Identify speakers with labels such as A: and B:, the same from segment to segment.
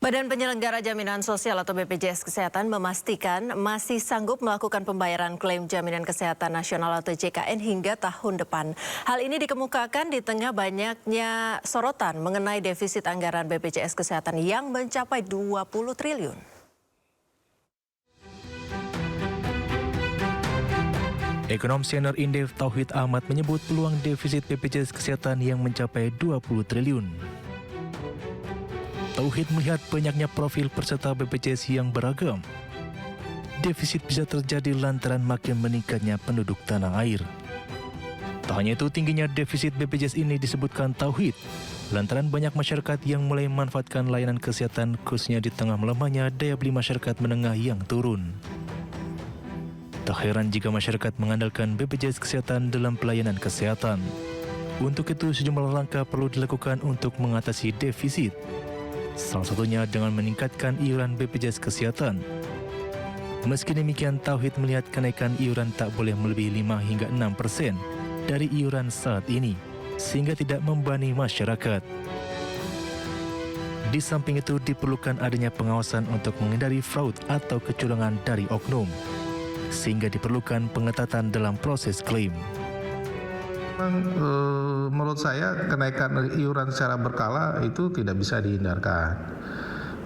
A: Badan Penyelenggara Jaminan Sosial atau BPJS Kesehatan memastikan masih sanggup melakukan pembayaran klaim Jaminan Kesehatan Nasional atau JKN hingga tahun depan. Hal ini dikemukakan di tengah banyaknya sorotan mengenai defisit anggaran BPJS Kesehatan yang mencapai 20 triliun.
B: Ekonom senior Indef Tauhid Ahmad menyebut peluang defisit BPJS Kesehatan yang mencapai 20 triliun. Tauhid melihat banyaknya profil peserta BPJS yang beragam. Defisit bisa terjadi lantaran makin meningkatnya penduduk tanah air. Tak hanya itu, tingginya defisit BPJS ini disebutkan Tauhid lantaran banyak masyarakat yang mulai memanfaatkan layanan kesehatan khususnya di tengah melemahnya daya beli masyarakat menengah yang turun. Tak heran jika masyarakat mengandalkan BPJS Kesehatan dalam pelayanan kesehatan. Untuk itu, sejumlah langkah perlu dilakukan untuk mengatasi defisit. Salah satunya dengan meningkatkan iuran BPJS Kesehatan. Meski demikian, Tauhid melihat kenaikan iuran tak boleh melebihi 5 hingga 6% dari iuran saat ini, sehingga tidak membebani masyarakat. Di samping itu, diperlukan adanya pengawasan untuk menghindari fraud atau kecurangan dari oknum, sehingga diperlukan pengetatan dalam proses klaim.
C: Menurut saya kenaikan iuran secara berkala itu tidak bisa dihindarkan.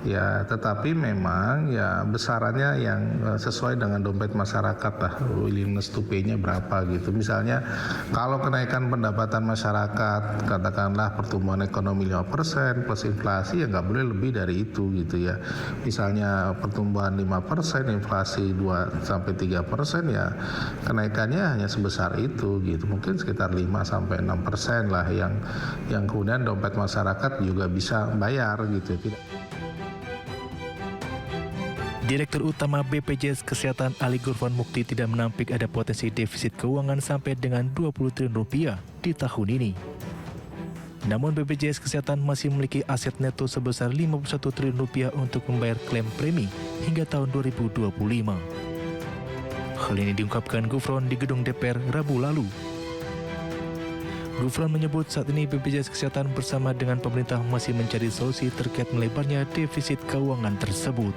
C: Ya, tetapi memang ya besarannya yang sesuai dengan dompet masyarakat lah, willingness to pay-nya berapa gitu. Misalnya kalau kenaikan pendapatan masyarakat katakanlah pertumbuhan ekonomi 5% plus inflasi, ya nggak boleh lebih dari itu gitu ya. Misalnya pertumbuhan 5%, inflasi 2-3%, ya kenaikannya hanya sebesar itu gitu. Mungkin sekitar 5-6% lah yang kemudian dompet masyarakat juga bisa bayar gitu.
B: Direktur Utama BPJS Kesehatan Ali Gurfan Mukti tidak menampik ada potensi defisit keuangan sampai dengan 20 triliun rupiah di tahun ini. Namun BPJS Kesehatan masih memiliki aset neto sebesar 51 triliun rupiah untuk membayar klaim premi hingga tahun 2025. Hal ini diungkapkan Gufron di gedung DPR Rabu lalu. Gufron menyebut saat ini BPJS Kesehatan bersama dengan pemerintah masih mencari solusi terkait melebarnya defisit keuangan tersebut.